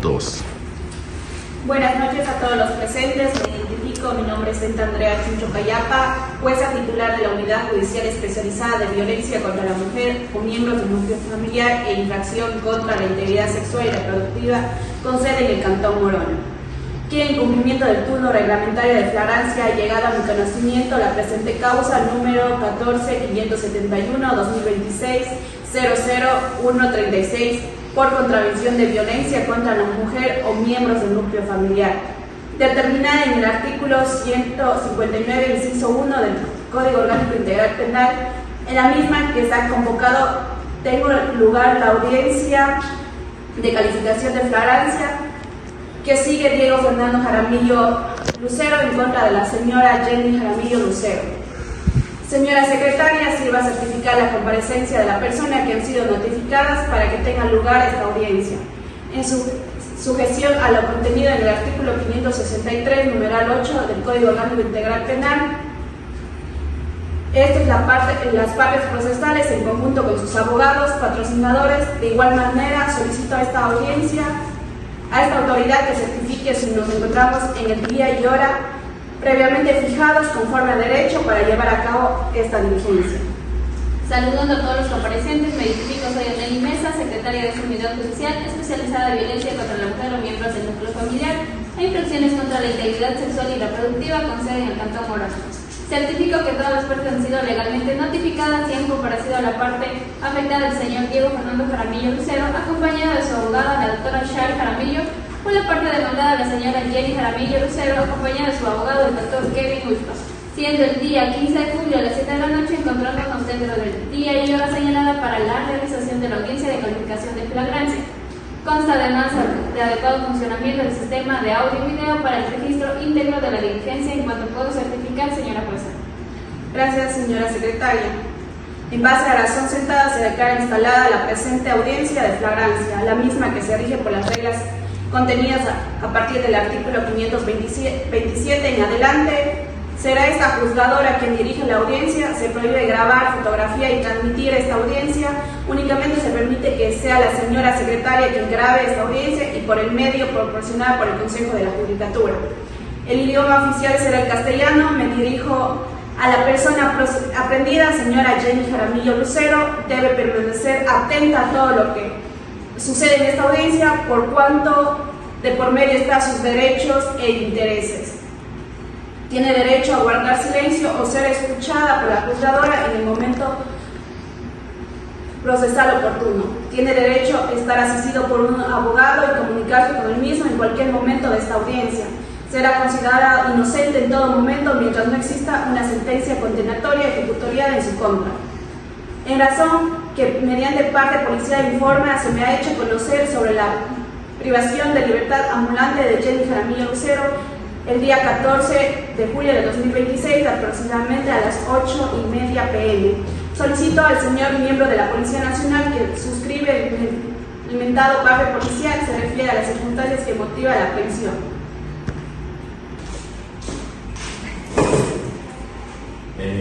2. Buenas noches a todos los presentes. Me identifico, mi nombre es Andrea Chuncho Cayapa, jueza titular de la Unidad Judicial Especializada de Violencia contra la Mujer o miembros del núcleo familiar e infracción contra la integridad sexual y reproductiva con sede en el Cantón Morona. Que en cumplimiento del turno reglamentario de flagrancia ha llegado a mi conocimiento la presente causa número 14-571-2026-00136 por contravención de violencia contra la mujer o miembros del núcleo familiar, determinada en el artículo 159, inciso 1 del Código Orgánico Integral Penal. En la misma que está convocado, tengo lugar la audiencia de calificación de flagrancia que sigue Diego Fernando Jaramillo Lucero en contra de la señora Jenny Jaramillo Lucero. Señora secretaria, sirva a certificar la comparecencia de la persona que han sido notificadas para que tenga lugar esta audiencia. En su sujeción a lo contenido en el artículo 563, numeral 8 del Código Orgánico Integral Penal, esta es las partes procesales en conjunto con sus abogados, patrocinadores. De igual manera, solicito a esta audiencia, a esta autoridad que certifique si nos encontramos en el día y hora previamente fijados conforme a derecho para llevar a cabo esta diligencia. Saludando a todos los comparecientes, me identifico, soy Anneli Mesa, secretaria de esta Unidad Judicial Especializada de Violencia contra la Mujer o miembros del núcleo familiar e infracciones contra la integridad sexual y reproductiva con sede en el Cantón Morona. Certifico que todas las partes han sido legalmente notificadas y han comparecido a la parte afectada el señor Diego Fernando Jaramillo Lucero, acompañado de su abogada, la doctora Shari Jaramillo, por la parte demandada la señora Jenny Jaramillo Lucero, acompañada de su abogado, el doctor Kevin Ulpa, siendo el día 15 de julio a las 7 de la noche, encontrándonos dentro del día y hora señalada para la realización de la audiencia de calificación de flagrancia. Consta además de adecuado funcionamiento del sistema de audio y video para el registro íntegro de la diligencia, en cuanto puedo certificar, señora jueza. Gracias, señora secretaria. En base a la razón sentada, se declara instalada la presente audiencia de flagrancia, la misma que se rige por las reglas contenidas a partir del artículo 527 en adelante. Será esta juzgadora quien dirige la audiencia. Se prohíbe grabar, fotografiar y transmitir esta audiencia. Únicamente se permite que sea la señora secretaria quien grabe esta audiencia y por el medio proporcionado por el Consejo de la Judicatura. El idioma oficial será el castellano. Me dirijo a la persona aprendida, señora Jenny Jaramillo Lucero. Debe permanecer atenta a todo lo que sucede en esta audiencia, por cuanto de por medio están sus derechos e intereses. Tiene derecho a guardar silencio o ser escuchada por la juzgadora en el momento procesal oportuno. Tiene derecho a estar asistido por un abogado y comunicarse con el mismo en cualquier momento de esta audiencia. Será considerada inocente en todo momento mientras no exista una sentencia condenatoria ejecutoriada en su contra. En razón que mediante parte policial informa, se me ha hecho conocer sobre la privación de libertad ambulante de Jenny Jaramillo Lucero el día 14 de julio de 2026, aproximadamente a las 8:30 p.m. Solicito al señor miembro de la Policía Nacional que suscribe el mentado parte policial, se refiere a las circunstancias que motiva la aprehensión.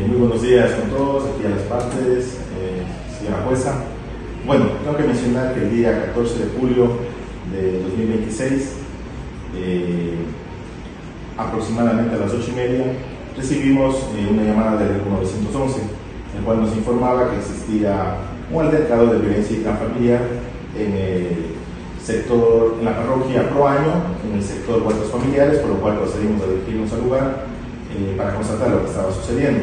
Muy buenos días con todos, aquí a las partes, señora jueza. Bueno, tengo que mencionar que el día 14 de julio de 2026, aproximadamente a las 8:30, recibimos una llamada del 911, el cual nos informaba que existía un altercado de violencia intrafamiliar en el sector, en la parroquia Proaño, en el sector Huertos Familiares, por lo cual procedimos a dirigirnos al lugar para constatar lo que estaba sucediendo.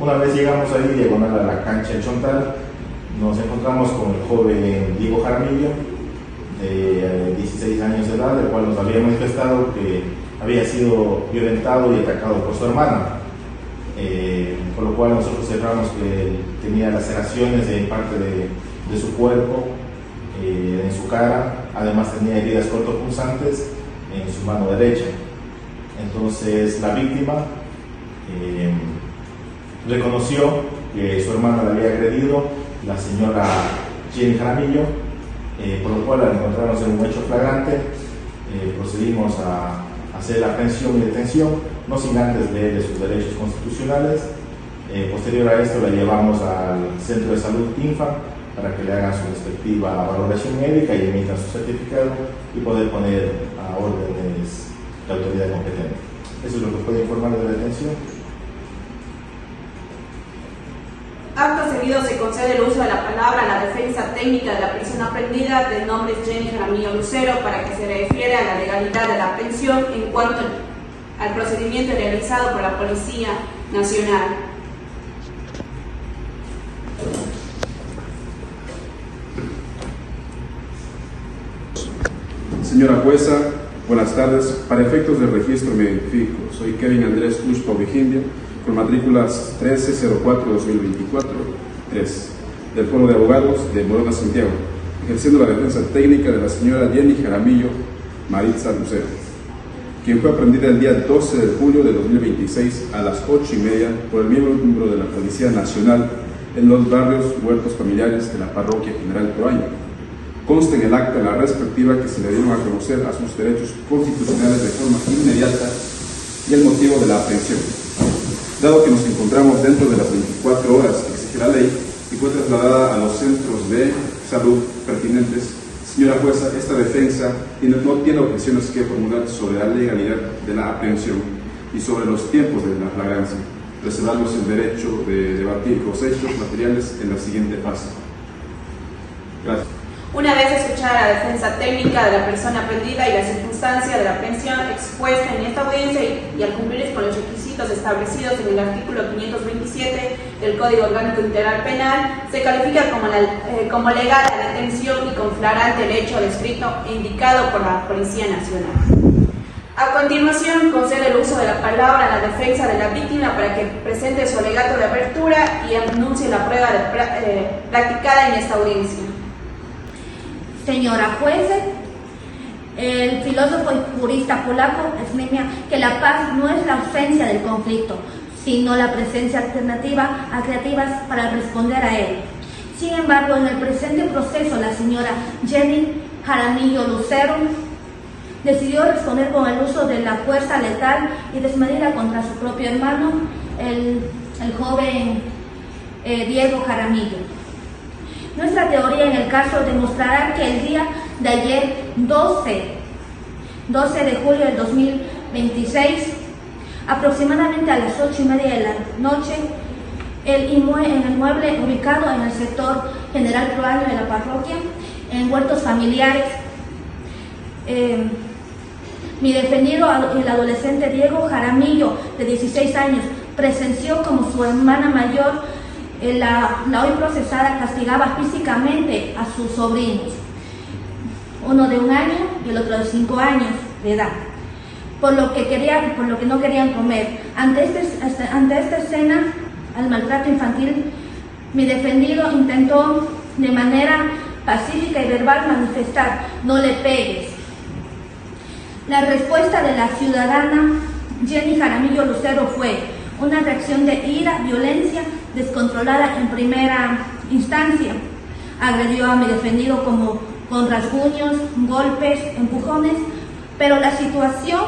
Una vez llegamos ahí, diagonal a la cancha El Chontal, nos encontramos con el joven Diego Jaramillo, de 16 años de edad, el cual nos había manifestado que había sido violentado y atacado por su hermana, por lo cual nosotros cerramos que él tenía laceraciones en parte de su cuerpo, en su cara, además tenía heridas cortopunzantes en su mano derecha. Entonces la víctima reconoció que su hermana la había agredido, la señora Jenny Jaramillo, por lo cual al encontrarnos en un hecho flagrante, procedimos a hacer la aprehensión y detención, no sin antes leerle sus derechos constitucionales. Posterior a esto la llevamos al Centro de Salud INFA, para que le hagan su respectiva valoración médica y emitan su certificado y poder poner a órdenes de autoridad competente. Eso es lo que puede informar de la detención. Acto seguido se concede el uso de la palabra a la defensa técnica de la persona aprendida de nombre Jenny Jaramillo Lucero para que se refiere a la legalidad de la aprehensión en cuanto al procedimiento realizado por la Policía Nacional. Señora jueza, buenas tardes. Para efectos del registro me identifico. Soy Kevin Andrés Ushpa Vigindia, con matrículas 1304-2024-3, del Foro de Abogados de Morona, Santiago, ejerciendo la defensa técnica de la señora Jenny Jaramillo Maritza Lucero, quien fue aprendida el día 12 de julio de 2026 a las 8:30 por el miembro de la Policía Nacional en los barrios Huertos Familiares de la Parroquia General Proaño. Consta en el acta la respectiva que se le dieron a conocer a sus derechos constitucionales de forma inmediata y el motivo de la aprehensión. Dado que nos encontramos dentro de las 24 horas que exige la ley y fue trasladada a los centros de salud pertinentes, señora jueza, esta defensa no tiene objeciones que formular sobre la legalidad de la aprehensión y sobre los tiempos de la flagrancia, reservamos el derecho de debatir los hechos materiales en la siguiente fase. Gracias. Una vez escuchada la defensa técnica de la persona aprendida y la circunstancia de la aprehensión expuesta en esta audiencia y al cumplir con los requisitos establecidos en el artículo 527 del Código Orgánico Integral Penal, se califica como legal la detención y con flagrante el hecho descrito e indicado por la Policía Nacional. A continuación, concede el uso de la palabra a la defensa de la víctima para que presente su alegato de apertura y anuncie la prueba practicada en esta audiencia. Señora juez, el filósofo y jurista polaco explica que la paz no es la ausencia del conflicto, sino la presencia alternativa a creativas para responder a él. Sin embargo, en el presente proceso, la señora Jenny Jaramillo Lucero decidió responder con el uso de la fuerza letal y desmedida contra su propio hermano, el joven Diego Jaramillo. Nuestra teoría en el caso demostrará que el día de ayer, 12 de julio del 2026, aproximadamente a las 8:30 de la noche, en el inmueble ubicado en el sector General Proaño de la parroquia, en Huertos Familiares, mi defendido, el adolescente Diego Jaramillo, de 16 años, presenció como su hermana mayor, la hoy procesada, castigaba físicamente a sus sobrinos, uno de 1 año y el otro de 5 años de edad, por lo que no querían comer. Ante esta escena, al maltrato infantil, mi defendido intentó de manera pacífica y verbal manifestar: no le pegues. La respuesta de la ciudadana Jenny Jaramillo Lucero fue una reacción de ira, violencia descontrolada en primera instancia. Agredió a mi defendido con rasguños, golpes, empujones, pero la situación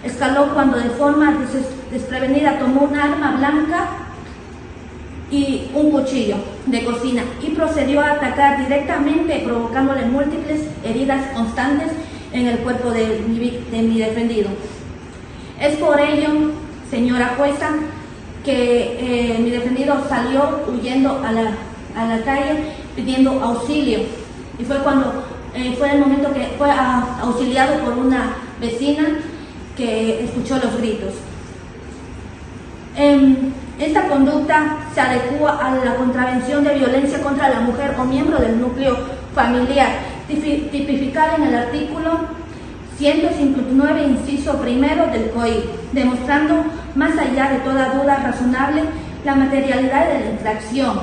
escaló cuando de forma desprevenida tomó un arma blanca y un cuchillo de cocina y procedió a atacar directamente, provocándole múltiples heridas constantes en el cuerpo de mi defendido. Es por ello, señora jueza, que mi defendido salió huyendo a la calle pidiendo auxilio, y fue el momento que fue auxiliado por una vecina que escuchó los gritos. Esta conducta se adecua a la contravención de violencia contra la mujer o miembro del núcleo familiar, tipificada en el artículo 159, inciso primero del COI, demostrando más allá de toda duda razonable la materialidad de la infracción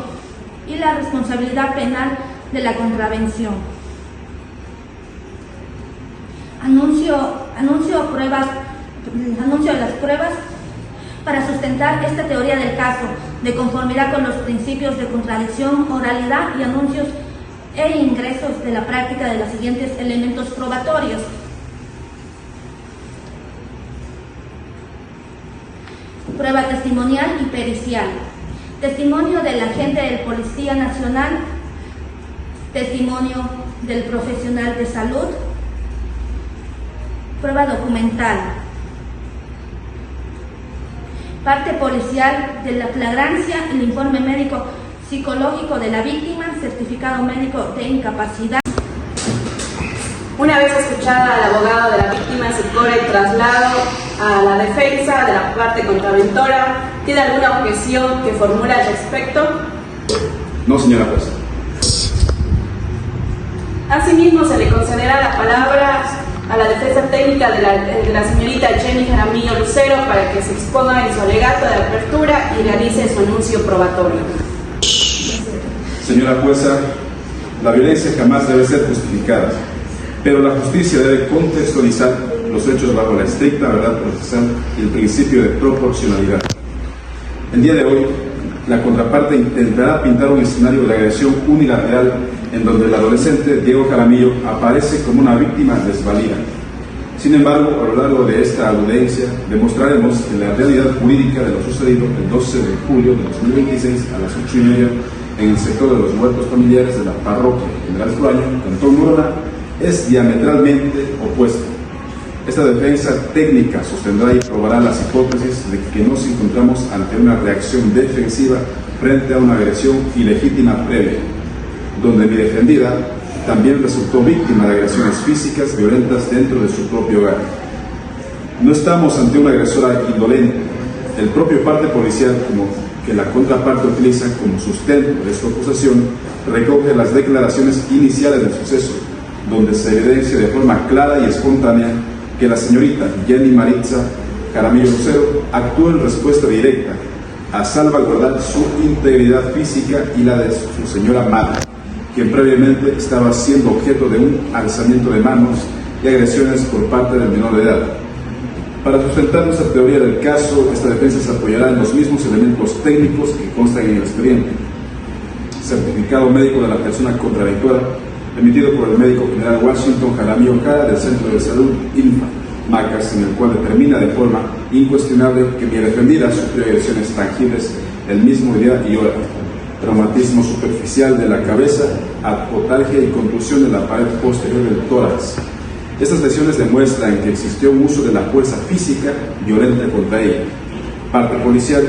y la responsabilidad penal de la contravención. Anuncio las pruebas para sustentar esta teoría del caso, de conformidad con los principios de contradicción, oralidad y anuncios e ingresos de la práctica de los siguientes elementos probatorios. Prueba testimonial y pericial. Testimonio del agente de Policía Nacional testimonio del profesional de salud, prueba documental, parte policial de la flagrancia, el informe médico psicológico de la víctima, certificado médico de incapacidad. Una vez escuchada al abogado de la víctima, se corre el traslado a la defensa de la parte contraventora. ¿Tiene alguna objeción que formula al respecto? No, señora jueza. Asimismo, se le concederá la palabra a la defensa técnica de la señorita Jenny Jaramillo Lucero para que se exponga en su alegato de apertura y realice su anuncio probatorio. Señora jueza, la violencia jamás debe ser justificada, pero la justicia debe contextualizar los hechos bajo la estricta verdad procesal y el principio de proporcionalidad. El día de hoy, la contraparte intentará pintar un escenario de agresión unilateral en donde el adolescente Diego Jaramillo aparece como una víctima desvalida. Sin embargo, a lo largo de esta audiencia demostraremos que la realidad jurídica de lo sucedido el 12 de julio de 2026 a las 8:30 en el sector de los huertos familiares de la parroquia General Suaño, Cantón Morona, es diametralmente opuesta. Esta defensa técnica sostendrá y probará las hipótesis de que nos encontramos ante una reacción defensiva frente a una agresión ilegítima previa, donde mi defendida también resultó víctima de agresiones físicas violentas dentro de su propio hogar. No estamos ante una agresora indolente. El propio parte policial, como que la contraparte utiliza como sustento de esta acusación, recoge las declaraciones iniciales del suceso, donde se evidencia de forma clara y espontánea que la señorita Jenny Maritza Jaramillo Lucero actuó en respuesta directa a salvaguardar su integridad física y la de su señora madre, quien previamente estaba siendo objeto de un alzamiento de manos y agresiones por parte del menor de edad. Para sustentar nuestra teoría del caso, esta defensa se apoyará en los mismos elementos técnicos que constan en el expediente: certificado médico de la persona contraventora, emitido por el médico general Washington Jaramillo Jara del Centro de Salud INFA, MACAS, en el cual determina de forma incuestionable que mi defendida sufrió agresiones tangibles el mismo día y hora: traumatismo superficial de la cabeza, apotalgia y contusión de la pared posterior del tórax. Estas lesiones demuestran que existió un uso de la fuerza física violenta contra ella. Parte policial,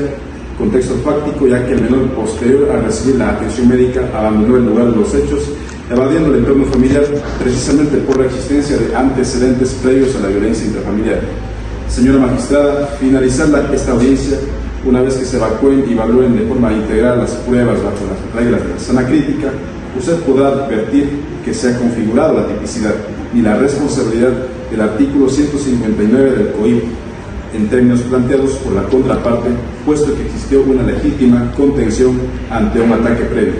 contexto fáctico, ya que el menor posterior a recibir la atención médica abandonó el lugar de los hechos, evadiendo el entorno familiar precisamente por la existencia de antecedentes previos a la violencia intrafamiliar. Señora magistrada, finalizar esta audiencia, una vez que se evacúen y evalúen de forma integral las pruebas bajo las reglas de la sana crítica, usted podrá advertir que se ha configurado la tipicidad y la responsabilidad del artículo 159 del COIP en términos planteados por la contraparte, puesto que existió una legítima contención ante un ataque previo.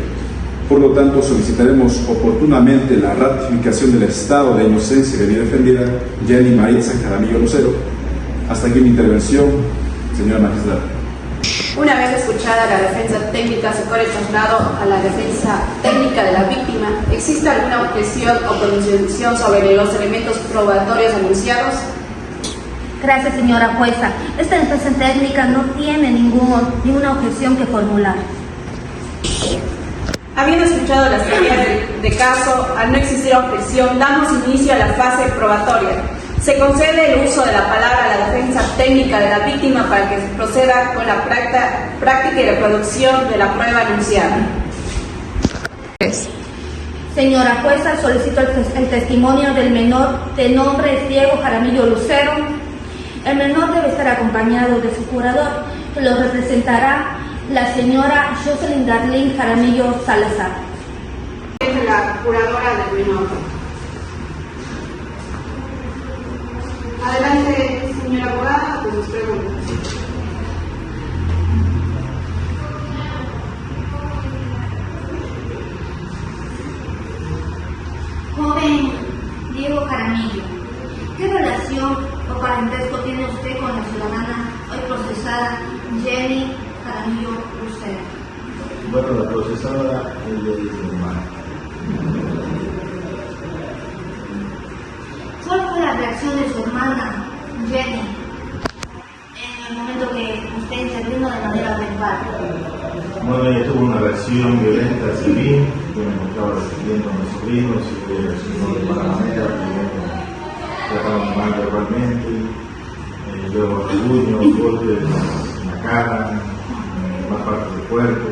Por lo tanto, solicitaremos oportunamente la ratificación del estado de inocencia de mi defendida, Jenny Maritza Jaramillo Lucero. Hasta aquí mi intervención, señora magistrada. Una vez escuchada la defensa técnica, se corre el traslado a la defensa técnica de la víctima. ¿Existe alguna objeción o pronunciación sobre los elementos probatorios anunciados? Gracias, señora jueza. Esta defensa técnica no tiene ninguna objeción que formular. Habiendo escuchado las teorías de caso, al no existir objeción, damos inicio a la fase probatoria. Se concede el uso de la palabra a la defensa técnica de la víctima para que proceda con la práctica y reproducción de la prueba anunciada. Señora jueza, solicito el testimonio del menor de nombre Diego Jaramillo Lucero. El menor debe estar acompañado de su curador, que lo representará la señora Jocelyn Darlene Jaramillo Salazar. Es la curadora del menor. Adelante, señora abogada, con sus preguntas. Joven Diego Jaramillo, ¿qué relación o parentesco tiene usted con la ciudadana hoy procesada Jenny Jaramillo Lucero? Bueno, la procesada es de mi hermana. ¿Cuál fue la reacción de su hermana Jenny en el momento que usted intervino de manera verbal? Bueno, ella tuvo una reacción violenta civil yo me encontraba defendiendo a mis sobrinos y de mala manera, primero tratando mal verbalmente, luego rasguños, golpes en la cara, en más parte del cuerpo,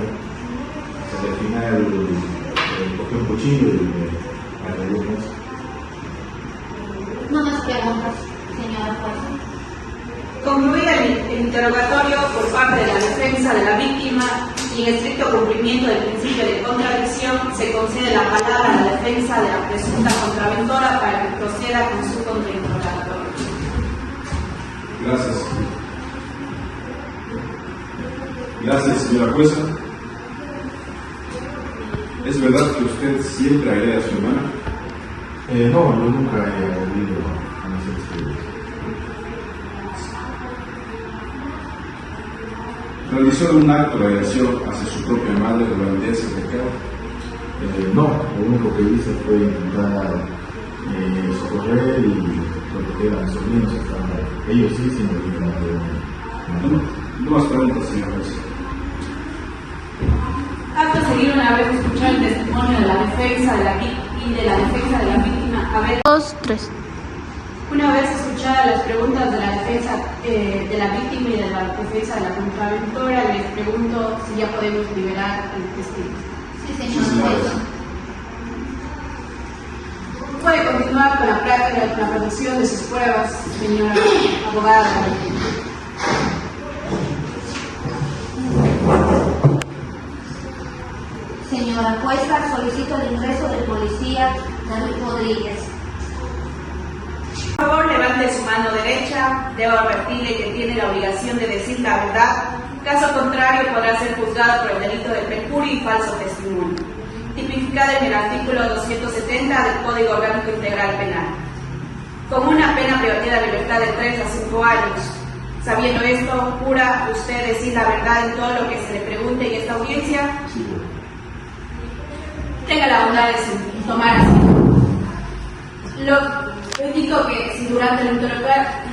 hasta que al final cogí un cuchillo y me agredió mucho. No más preguntas, señora jueza. Concluida el interrogatorio por parte de la defensa de la víctima y en estricto cumplimiento del principio de contradicción, se concede la palabra a la defensa de la presunta contraventora para que proceda con su contrainterrogatorio. Gracias. Gracias, señora jueza. ¿Es verdad que usted siempre agrede a su hermana? No, yo nunca he agredido a mis seres queridos. ¿Realizó un acto de agresión hacia su propia madre durante ese pecado? No, lo único que hice fue intentar socorrer y proteger a mis sobrinos. Ellos sí, sin el No más preguntas, señora jueza. Acto seguido, una vez escuchado el testimonio de la defensa de la víctima, a ver. 2, 3. Una vez escuchadas las preguntas de la defensa de la víctima y de la defensa de la contraventora, les pregunto si ya podemos liberar al testigo. Sí, señora jueza. Puede continuar con la práctica de la producción de sus pruebas, señora abogada. Señora jueza, solicito el ingreso del policía David Rodríguez. Por favor, levante su mano derecha. Debo advertirle que tiene la obligación de decir la verdad. Caso contrario, podrá ser juzgado por el delito de perjurio y falso testimonio, tipificado en el artículo 270 del Código Orgánico Integral Penal, con una pena privativa de libertad de 3 a 5 años. Sabiendo esto, ¿jura usted decir la verdad en todo lo que se le pregunte en esta audiencia? Sí, Tenga la bondad de tomar asiento. Lo indico que si durante el interrogatorio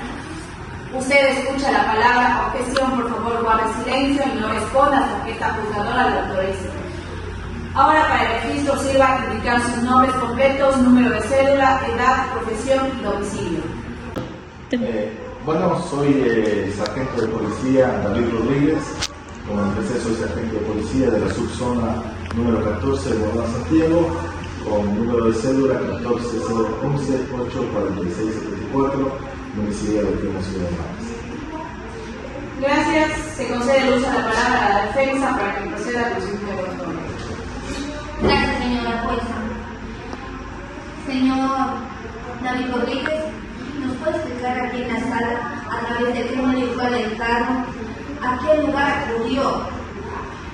usted escucha la palabra objeción, por favor guarde silencio y no responda hasta que esta juzgadora lo autorice. Ahora, para el registro sirva indicar sus nombres completos, número de cédula, edad, profesión y domicilio. Bueno, soy el sargento de policía David Rodríguez. Como empecé, soy sargento de policía de la subzona número 14 de Morón Santiago, con número de cédula 14-011-846-74, municipio de Plena Ciudad de Manes. Gracias. Se concede el uso de la palabra a la defensa para que proceda con su interrogatorio. Gracias, señora jueza. Señor David Rodríguez, ¿nos puede explicar aquí en la sala a través de qué medio fue alertado, a qué lugar acudió,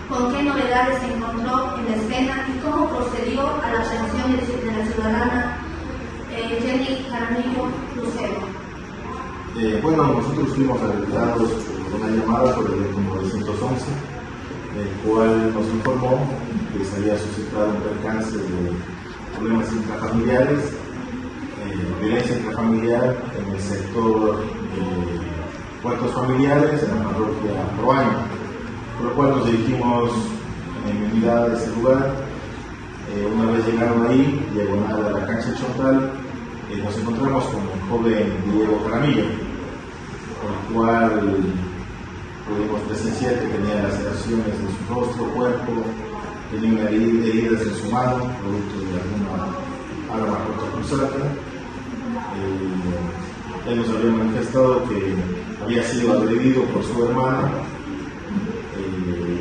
con qué novedades se encontró en la escena y cómo procedió a la atención de la ciudadana Jenny Jaramillo Lucero? Bueno, nosotros fuimos alertados por una llamada por el 911, el cual nos informó que se había suscitado un percance de problemas intrafamiliares, violencia intrafamiliar en el sector puertos familiares en la parroquia Proaño, por lo cual nos dirigimos en unidad a ese lugar. Una vez llegaron ahí, diagonal a la cancha de Chontal, nos encontramos con el joven Diego Jaramillo, por el cual pudimos presenciar que tenía laceraciones en su rostro, cuerpo, tenía una heridas en su mano, producto de alguna arma cortopunzante. Él nos había manifestado que había sido agredido por su hermana,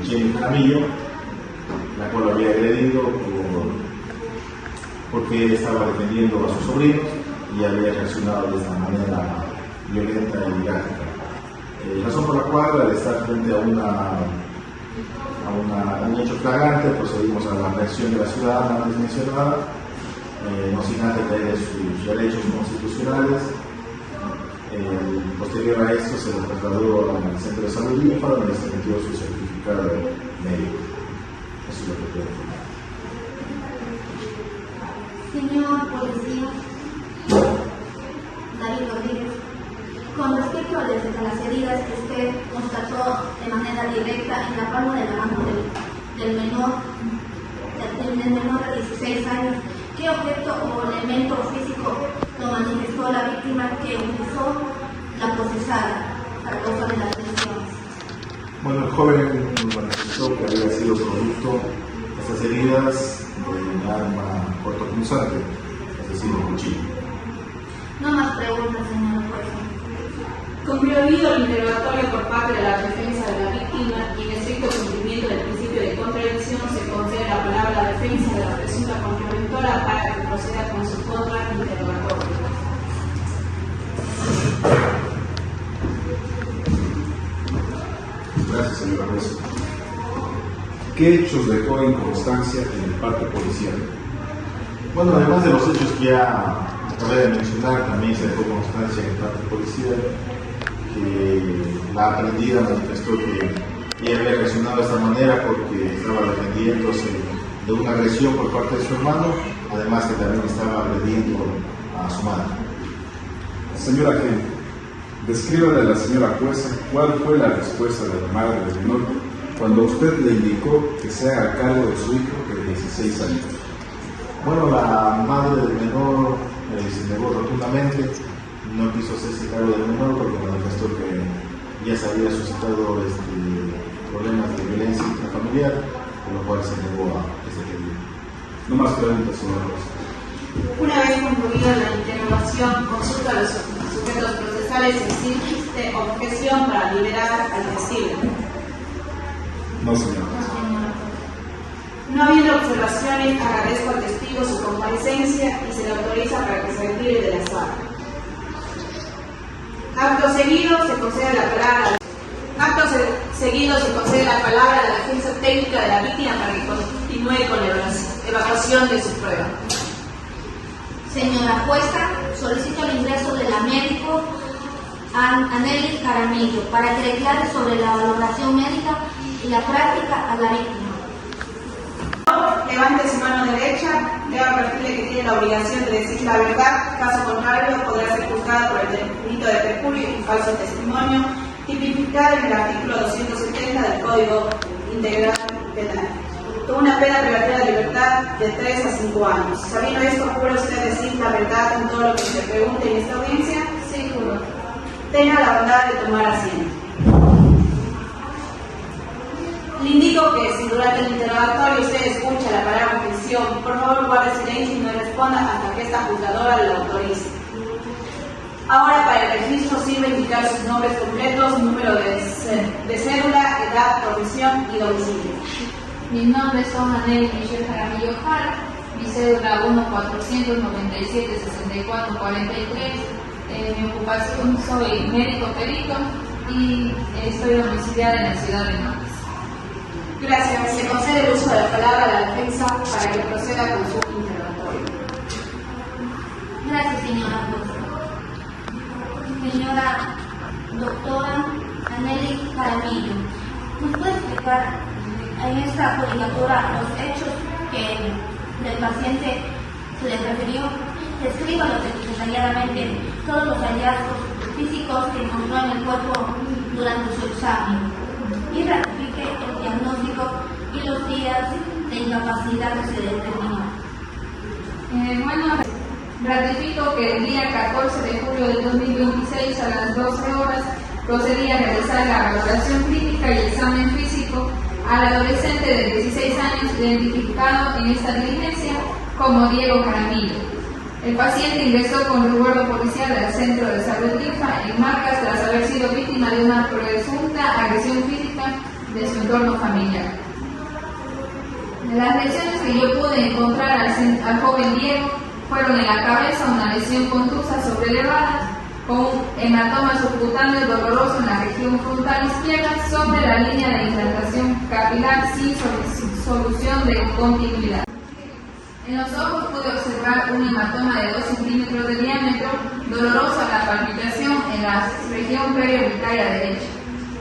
Jenny Jaramillo, la cual lo había agredido porque él estaba defendiendo a sus sobrinos y había reaccionado de esta manera violenta y gráfica. Razón por la cual, al estar frente a un hecho flagrante, procedimos a la reacción de la ciudadana antes mencionada, no sin antes de sus derechos constitucionales. Posterior a esto se lo trasladó al centro de salud INFA, donde se emitió su certificado médico. Eso es lo que puedo decir. Señor policía David Rodríguez, con respecto a las heridas que usted constató de manera directa en la palma de la mano del menor, del en el menor de 16 años, ¿qué objeto o elemento físico lo manifestó la víctima que utilizó la procesada para causar de las lesiones? Bueno, el joven nos manifestó que había sido producto de estas heridas de un arma cortopunzante, es decir, un cuchillo. No más preguntas, señor juez. Concluido el interrogatorio por parte de la defensa de la víctima y en estricto cumplimiento del principio de contradicción, se concede la palabra a la defensa de la presunta contraventora para que proceda con su contrainterrogatorio. Gracias, señora juez. ¿Qué hechos dejó en constancia en el parte policial? Bueno, además de los hechos que ya acabé de mencionar, también se dejó constancia en el parte policial que la aprendida manifestó que ella había reaccionado de esta manera porque estaba defendiéndose de una agresión por parte de su hermano, además que también estaba agrediendo a su madre. Señora agente, descríbale a la señora jueza cuál fue la respuesta de la madre del menor cuando usted le indicó que se haga cargo de su hijo de 16 años. Bueno, la madre del menor se negó rotundamente, no quiso hacerse cargo del menor porque manifestó que ya se había suscitado problemas de violencia intrafamiliar, por lo cual se negó a ese pedido. No más preguntas, señora juez. Una vez concluida la interrogación, consulta a los sujetos procesales si existe objeción para liberar al testigo. No, señora. No habiendo observaciones, agradezco al testigo su comparecencia y se le autoriza para que se retire de la sala. Acto seguido se concede la palabra. Seguido se concede la palabra a la defensa técnica de la víctima para que continúe con la evaluación de su prueba. Señora jueza, solicito el ingreso de la médico Anelis Jaramillo para que declare sobre la valoración médica y la práctica a la víctima. Levante su mano derecha, debe advertirle que tiene la obligación de decir la verdad, caso contrario podrá ser juzgado por el delito de perjurio y falso testimonio, tipificado en el artículo 270 del Código Integral Penal, con una pena privativa de libertad de 3 a 5 años. Sabiendo esto, ¿jura usted decir la verdad en todo lo que se le pregunte en esta audiencia? Sí, juro. Tenga la bondad de tomar asiento. Le indico que si durante el interrogatorio usted escucha la palabra objeción, por favor guarde silencio y no responda hasta que esta juzgadora lo autorice. Ahora, para el registro sirve indicar sus nombres completos, número de cédula, edad, profesión y domicilio. Mis nombres son Anel Michelle Jaramillo Jara, mi cédula 1-497-64-43, mi ocupación soy médico perito y estoy domiciliada en la ciudad de Matas. Gracias. Se concede el uso de la palabra a la defensa para que proceda con su interrogatorio. Gracias, señora jueza. Señora doctora Anelis Jaramillo, ¿nos puede explicar en esta judicatura los hechos que el paciente se le refirió? Descríbalos detalladamente todos los hallazgos físicos que encontró en el cuerpo durante su examen y ratifique el diagnóstico y los días de incapacidad que se determinó. Bueno, ratifico que el día 14 de julio del 2026 a las 12 horas procedí a realizar la valoración clínica y examen físico al adolescente de 16 años identificado en esta diligencia como Diego Jaramillo. El paciente ingresó con resguardo policial al centro de salud INFA en Marcas tras haber sido víctima de una presunta agresión física de su entorno familiar. Las lesiones que yo pude encontrar al joven Diego fueron en la cabeza una lesión contusa sobrelevada con un hematoma subcutáneo doloroso en la región frontal izquierda sobre la línea de implantación capilar sin solución de continuidad. En los ojos pude observar un hematoma de 2 centímetros de diámetro, doloroso a la palpitación en la región periorbitaria derecha.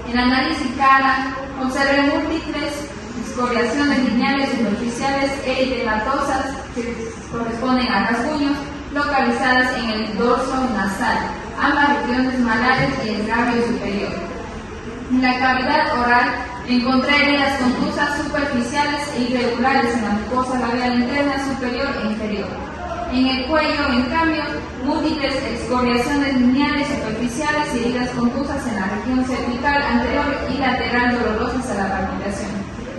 En la nariz y cara observé múltiples escoriaciones lineales superficiales e edematosas que corresponden a rasguños localizadas en el dorso nasal, ambas regiones malares y el labio superior. En la cavidad oral Encontré heridas contusas superficiales e irregulares en la mucosa labial interna superior e inferior. En el cuello, en cambio, múltiples excoriaciones lineales superficiales y heridas contusas en la región cervical anterior y lateral dolorosas a la palpitación.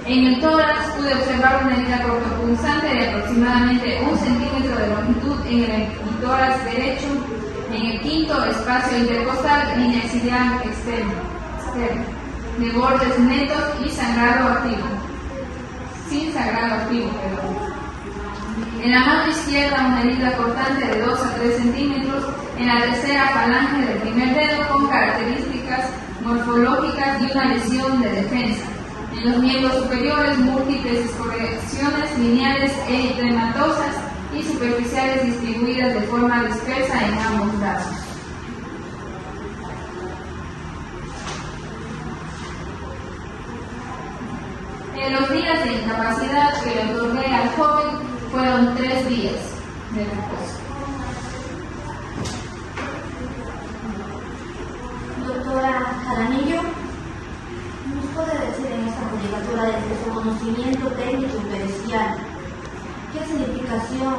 En el tórax pude observar una herida cortopunzante de aproximadamente 1 centímetro de longitud en el epítórax derecho, en el quinto espacio intercostal, línea axilar externa, de bordes netos y sangrado activo. Sin sangrado activo, perdón. En la mano izquierda una herida cortante de 2 a 3 centímetros en la tercera falange del primer dedo con características morfológicas y una lesión de defensa. En los miembros superiores múltiples excoriaciones lineales e edrematosas y superficiales distribuidas de forma dispersa en ambos lados. Los días de incapacidad que le otorgué al joven fueron 3 días de reposo. Doctora Jaramillo, ¿nos puede decir en esta publicatura desde su conocimiento técnico y pericial qué significación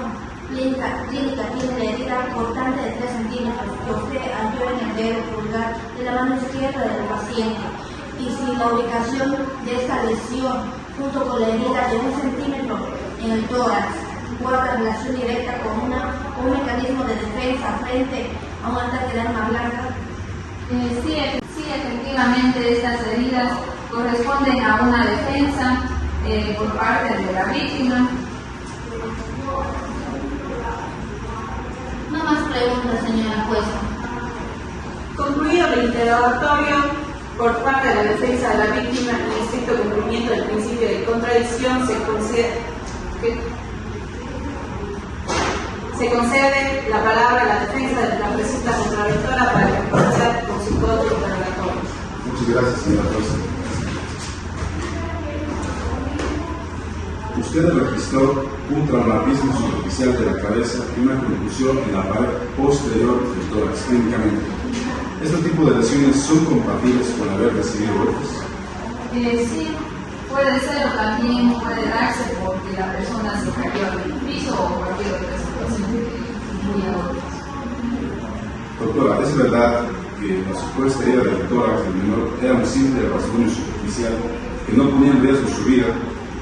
clínica tiene la herida cortante de 3 centímetros que usted halló en el dedo pulgar de la mano izquierda del paciente? Y si la ubicación de esta lesión junto con la herida de 1 centímetro en el tórax guarda relación directa con un mecanismo de defensa frente a un ataque de arma blanca. Sí, efectivamente estas heridas corresponden a una defensa por parte de la víctima. No más preguntas, señora jueza. Concluido el interrogatorio por parte de la defensa de la víctima en estricto cumplimiento del principio de contradicción, se concede la palabra a la defensa de la presunta contradictora para que proceda con su propio interrogatorio. Muchas gracias, señora jueza. Usted registró un traumatismo superficial de la cabeza y una contusión en la pared posterior del tórax clínicamente. ¿Este tipo de lesiones son compatibles con haber recibido golpes? Sí, puede ser, o también puede darse porque la persona se cayó al piso o cualquier otra situación muy aguda. Doctora, ¿es verdad que la supuesta herida del tórax del menor era un simple rasguño superficial que no ponía en riesgo su vida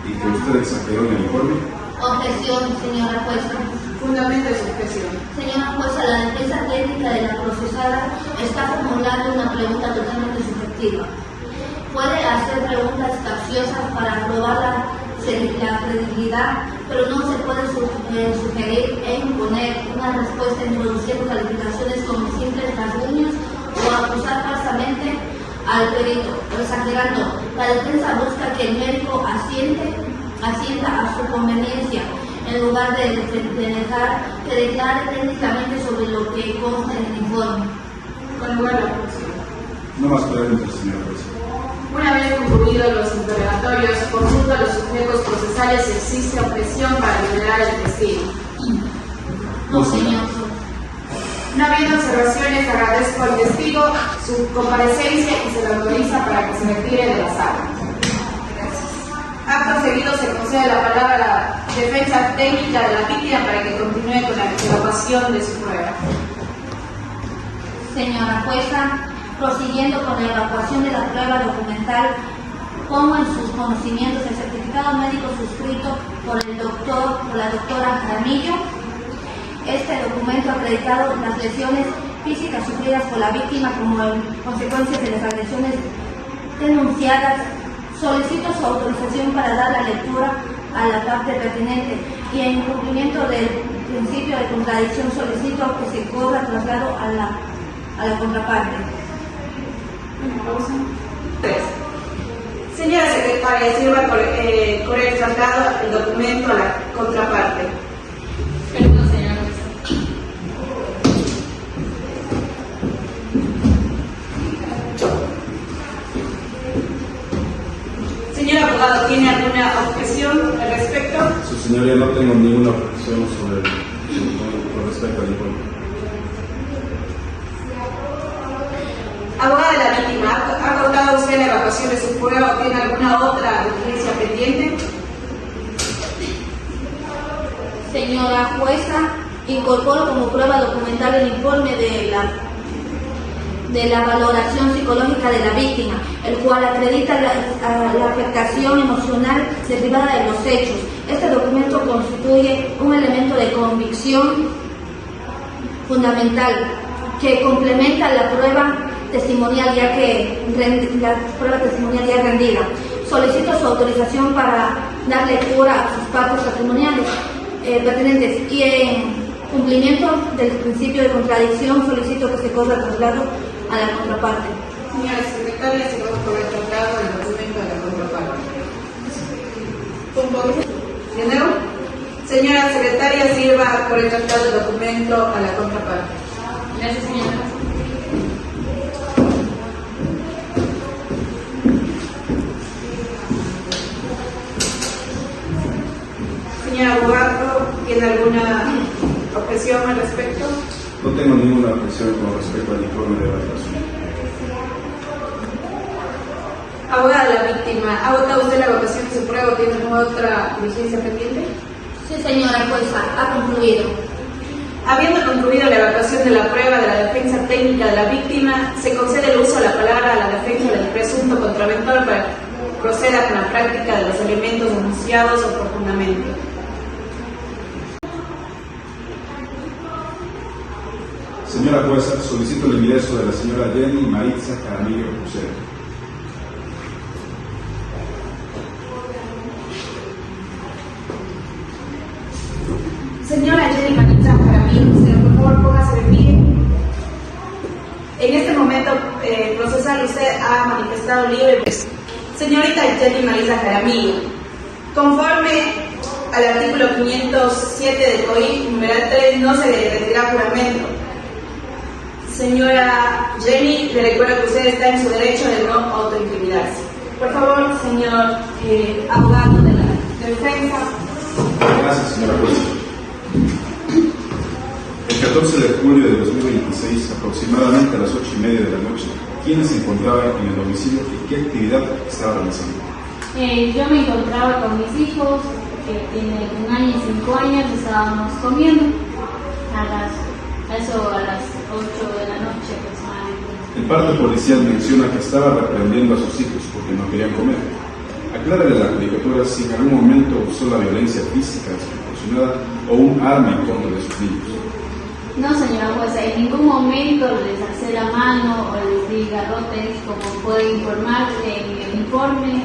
y que usted exageró en el informe? Objeción, señora jueza. Fundamento de su objeción. Señora jueza, la defensa técnica de la procesada está formulando una pregunta totalmente subjetiva. Puede hacer preguntas capciosas para probar la credibilidad, pero no se puede sugerir e imponer una respuesta introduciendo calificaciones como simples rasguños o acusar falsamente al perito, exagerando. La defensa busca que el médico asienta a su conveniencia, en lugar de dejar que declare técnicamente sobre lo que consta en el informe. Con lugar a la objeción. No más preguntas, señora jueza. Una vez concluidos los interrogatorios, conjunto a los sujetos procesales, existe objeción para liberar el testigo. No, señor. No habiendo observaciones, agradezco al testigo su comparecencia y se le autoriza para que se retire de la sala. Acto seguido se concede la palabra a la defensa técnica de la víctima para que continúe con la evaluación de su prueba. Señora jueza, prosiguiendo con la evacuación de la prueba documental, pongo en sus conocimientos el certificado médico suscrito por la doctora Jaramillo. Este documento ha acreditado las lesiones físicas sufridas por la víctima como consecuencia de las agresiones denunciadas. Solicito su autorización para dar la lectura a la parte pertinente y en cumplimiento del principio de contradicción solicito que se corra traslado a la contraparte. 3. Señora secretaria, sirva correr el traslado el documento a la contraparte. Perdón, señora jueza. Señor abogado, ¿tiene alguna objeción al respecto? Su señoría, no tengo ninguna objeción con respecto al informe. Abogada de la víctima, ¿ha acordado usted la evacuación evaluación de su prueba o tiene alguna otra diligencia pendiente? Señora jueza, incorporo como prueba documental el informe de la valoración psicológica de la víctima, el cual acredita la afectación emocional derivada de los hechos. Este documento constituye un elemento de convicción fundamental que complementa la prueba testimonial ya rendida. Solicito su autorización para dar lectura a sus partes patrimoniales pertinentes y en cumplimiento del principio de contradicción solicito que se corra el traslado a la contraparte. Señora secretaria, se va por el traslado del documento a la contraparte. Punto. De nuevo. Señora secretaria, sirva por el traslado del documento a la contraparte. Gracias, señora. Señor abogado, ¿tiene alguna objeción al respecto? No tengo ninguna objeción con respecto al informe de evaluación. Abogada, la víctima, ¿ha votado usted la votación de su prueba o tiene alguna otra diligencia pendiente? Sí, señora jueza, ha concluido. Habiendo concluido la evaluación de la prueba de la defensa técnica de la víctima, se concede el uso de la palabra a la defensa del presunto contraventor para que proceda con la práctica de los elementos denunciados oportunamente. Señora jueza, solicito el ingreso de la señora Jenny Maritza Jaramillo Lucero. Señora Jenny Maritza Jaramillo Lucero, por favor, póngase de pie. En este momento procesal usted ha manifestado libre. Señorita Jenny Maritza Jaramillo, conforme al artículo 507 del COI, numeral 3, no se le retirará juramento. Señora Jenny, le recuerdo que usted está en su derecho de no autoincriminarse. Por favor, señor abogado de la defensa. Gracias, señora jueza. El 14 de julio de 2026, aproximadamente a las 8:30 de la noche, ¿quiénes se encontraban en el domicilio y qué actividad estaba realizando? Yo me encontraba con mis hijos, que tienen 1 año y 5 años, estábamos comiendo a las 8 de la noche aproximadamente. El parte policial menciona que estaba reprendiendo a sus hijos porque no querían comer. Aclárale a la judicatura si en algún momento usó la violencia física desproporcionada o un arma en contra de sus niños. No, señora jueza, en ningún momento les alcé la mano o les di garrotes, como puede informar en el informe.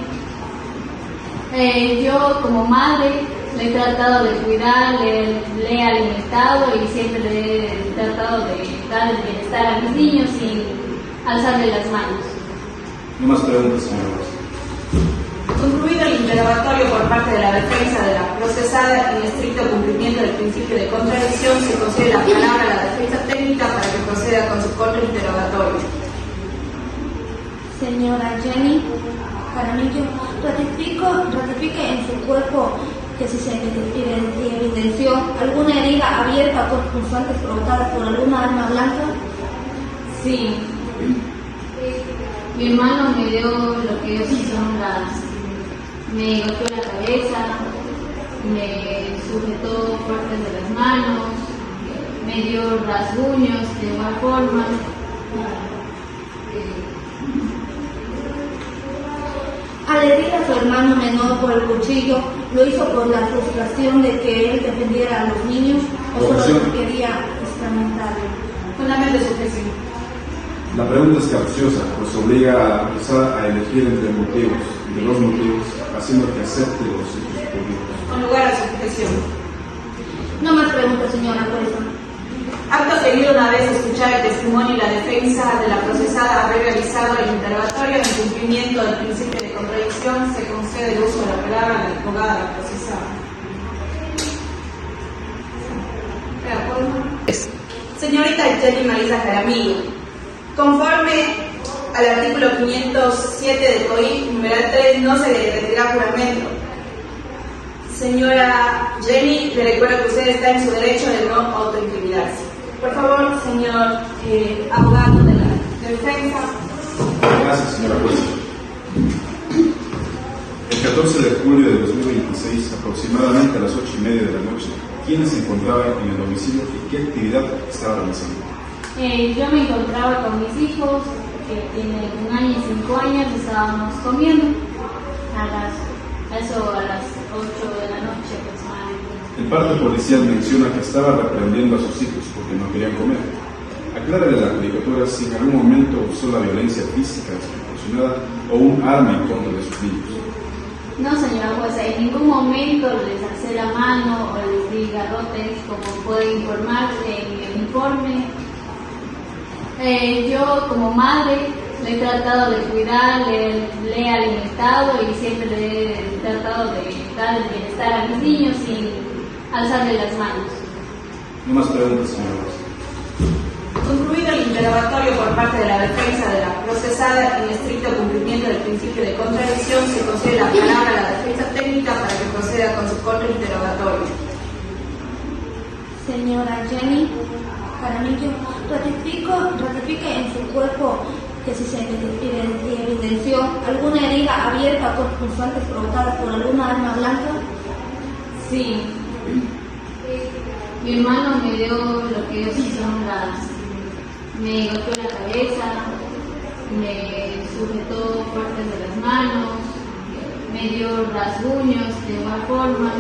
Yo como madre le he tratado de cuidar, le he alimentado y siempre le he tratado de dar el bienestar a mis niños sin alzarle las manos. No más preguntas, señora jueza. Concluido el interrogatorio por parte de la defensa de la procesada en estricto cumplimiento del principio de contradicción, se concede la palabra a la defensa técnica para que proceda con su contrainterrogatorio. Señora Jenny Jaramillo, ratifique en su cuerpo que si se evidenció alguna herida abierta por punzantes provocadas por alguna arma blanca. Sí. Mi hermano me dio lo que ellos son me golpeó la cabeza, me sujetó partes de las manos, me dio rasguños de igual forma. Al herir a su hermano menor por el cuchillo, ¿lo hizo por la frustración de que él defendiera a los niños o solo quería escarmentarle? Fundamento de su objeción. La pregunta es capciosa, pues obliga a la acusada a elegir entre dos motivos, haciendo que acepte los hechos ocurridos. Con lugar a su objeción. No más preguntas, señora jueza. Acto seguido, una vez escuchar el testimonio y la defensa de la procesada haber realizado el interrogatorio en cumplimiento del principio de contradicción, se concede el uso de la palabra a la abogada de la procesada. ¿De acuerdo? Señorita Jenny Maritza Jaramillo, conforme al artículo 507 del COI, numeral 3, no se le retirará juramento. Señora Jenny, le recuerdo que usted está en su derecho de no autoincriminarse. Por favor, señor abogado de la defensa. Gracias, señora jueza. El 14 de julio de 2026, aproximadamente a las 8:30 de la noche, ¿quién se encontraba en el domicilio y qué actividad estaba realizando? Yo me encontraba con mis hijos, que tienen 1 año y 5 años, estábamos comiendo a las 8 de la noche aproximadamente. El parte policial menciona que estaba reprendiendo a sus hijos porque no querían comer. Aclárale a la judicatura si en algún momento usó la violencia física desproporcionada o un arma en contra de sus niños. No, señora jueza, en ningún momento les alcé la mano o les di garrotes, como puede informar en el informe. Yo como madre le he tratado de cuidar, le he alimentado y siempre le he tratado de dar el bienestar a mis niños sin alzarle las manos. No más preguntas, señora. Concluido el interrogatorio por parte de la defensa de la procesada en estricto cumplimiento del principio de contradicción, se concede la palabra a la defensa técnica para que proceda con su contrainterrogatorio. Señora Jenny Jaramillo, ratifique en su cuerpo que si se evidenció alguna herida abierta por punzantes provocadas por alguna arma blanca. Sí. Mi hermano me dio lo que ellos son me golpeó la cabeza, me sujetó partes de las manos, me dio rasguños de igual forma.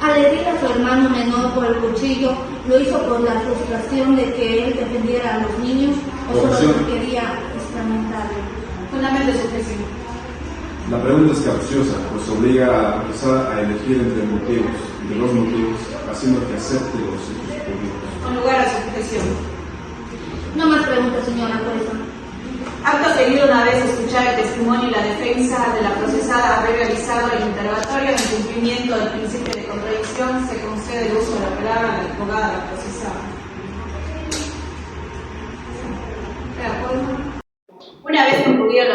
Agredir a su hermano menor por el cuchillo, ¿lo hizo por la frustración de que él defendiera a los niños o solo quería escarmentarlo? Fundamento de su juicio. La pregunta es capciosa, pues obliga a la acusada a elegir entre dos motivos, haciendo que acepte los hechos ocurridos. Con lugar a su objeción. No más preguntas, señora jueza. Acto seguido, una vez escuchado el testimonio y la defensa de la procesada haber realizado el interrogatorio en cumplimiento del principio de contradicción, se concede el uso de la palabra a la abogada de la procesada. ¿De acuerdo? Una vez concluidos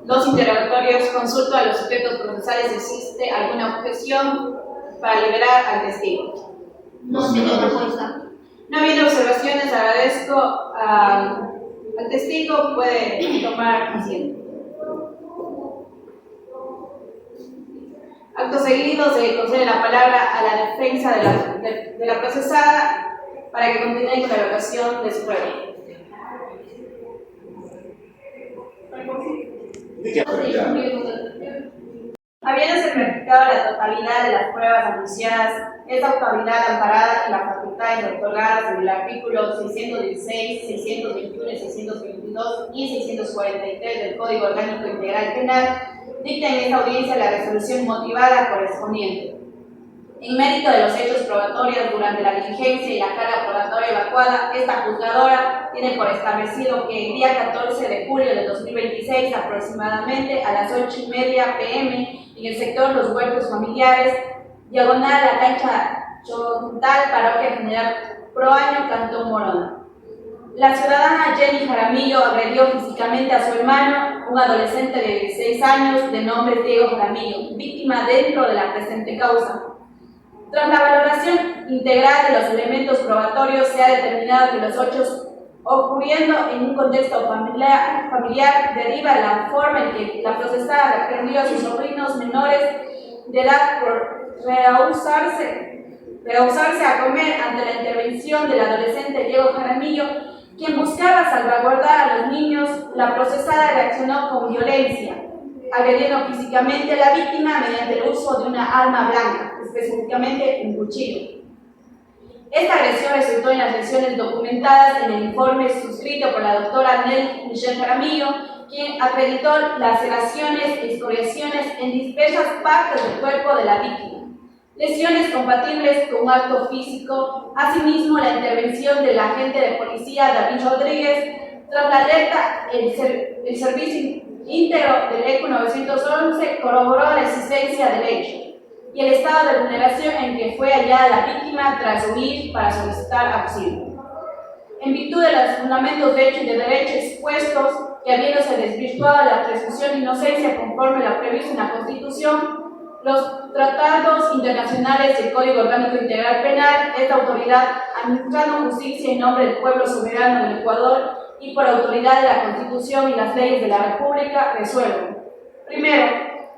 los interrogatorios, consulto a los sujetos procesales si existe alguna objeción para liberar al testigo. No, señora jueza. No habiendo observaciones, agradezco al testigo, puede tomar asiento. Acto seguido, se concede la palabra a la defensa de la procesada para que continúe con la evaluación de su prueba. Habiéndose verificado la totalidad de las pruebas anunciadas, esta autoridad amparada en las facultades otorgadas en el artículo 616, 621, 622 y 643 del Código Orgánico Integral Penal, dicta en esta audiencia la resolución motivada correspondiente. En mérito de los hechos probatorios durante la diligencia y la carga probatoria evacuada, esta juzgadora tiene por establecido que el día 14 de julio de 2026, aproximadamente a las 8:30 p.m., en el sector Los Huertos Familiares, diagonal a la cancha Chontal, Parroquia General Proaño, Cantón Morona, la ciudadana Jenny Jaramillo agredió físicamente a su hermano, un adolescente de 16 años de nombre Diego Jaramillo, víctima dentro de la presente causa. Tras la valoración integral de los elementos probatorios, se ha determinado que los hechos ocurriendo en un contexto familiar deriva de la forma en que la procesada reprendió a sus sobrinos menores de edad por rehusarse a comer ante la intervención del adolescente Diego Jaramillo, quien buscaba salvaguardar a los niños. La procesada reaccionó con violencia, agrediendo físicamente a la víctima mediante el uso de una arma blanca, específicamente un cuchillo. Esta agresión resultó en las lesiones documentadas en el informe suscrito por la doctora Nelly Michelle Jaramillo, quien acreditó laceraciones y escoriaciones en dispersas partes del cuerpo de la víctima, lesiones compatibles con un acto físico. Asimismo, la intervención del agente de policía David Rodríguez, tras la alerta, el servicio íntegro del ECU 911 corroboró la existencia del hecho y el estado de vulneración en que fue hallada la víctima tras huir para solicitar auxilio. En virtud de los fundamentos de hecho y de derecho expuestos, y habiéndose desvirtuado la presunción de inocencia conforme a lo previsto en la Constitución, los tratados internacionales y el Código Orgánico Integral Penal, esta autoridad, administrando justicia en nombre del pueblo soberano del Ecuador y por autoridad de la Constitución y las leyes de la República, resuelven. Primero,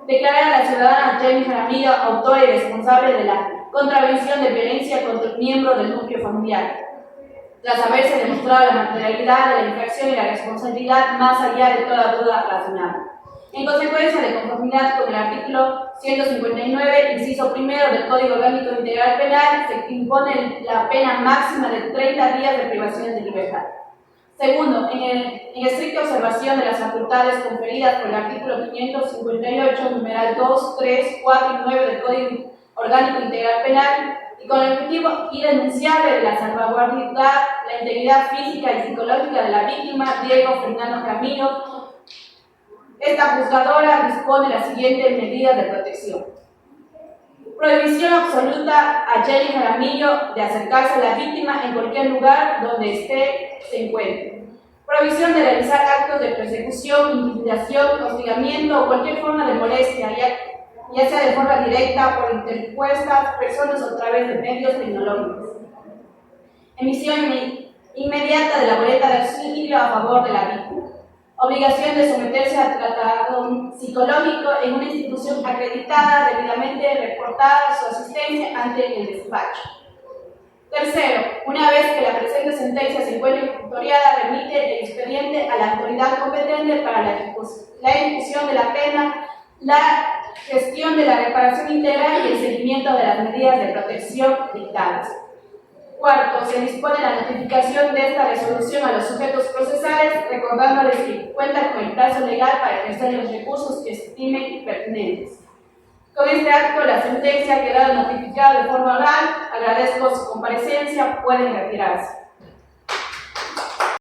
declarar a la ciudadana Jenny Jaramillo autora y responsable de la contravención de violencia contra el miembro del núcleo familiar, tras haberse demostrado la materialidad de la infracción y la responsabilidad más allá de toda duda razonable. En consecuencia, de conformidad con el artículo 159, inciso primero del Código Orgánico Integral Penal, se impone la pena máxima de 30 días de privación de libertad. Segundo, en estricta observación de las facultades conferidas por el artículo 558, numeral 2, 3, 4 y 9 del Código Orgánico Integral Penal, y con el objetivo irrenunciable de la salvaguardar la integridad física y psicológica de la víctima, Diego Fernando Jaramillo, esta juzgadora dispone las siguientes medidas de protección. Prohibición absoluta a Jenny Jaramillo de acercarse a la víctima en cualquier lugar donde se encuentre. Prohibición de realizar actos de persecución, intimidación, hostigamiento o cualquier forma de molestia, ya sea de forma directa, por interpuestas personas o a través de medios tecnológicos. Emisión inmediata de la boleta de auxilio a favor de la víctima. Obligación de someterse a tratamiento psicológico en una institución acreditada, debidamente reportada su asistencia ante el despacho. Tercero, una vez que la presente sentencia se encuentre ejecutoriada, remite el expediente a la autoridad competente para la ejecución de la pena, la gestión de la reparación integral y el seguimiento de las medidas de protección dictadas. Cuarto, se dispone la notificación de esta resolución a los sujetos procesales, recordándoles que cuentan con el plazo legal para ejercer los recursos que estimen pertinentes. Con este acto, la sentencia ha quedado notificada de forma oral. Agradezco su comparecencia. Pueden retirarse.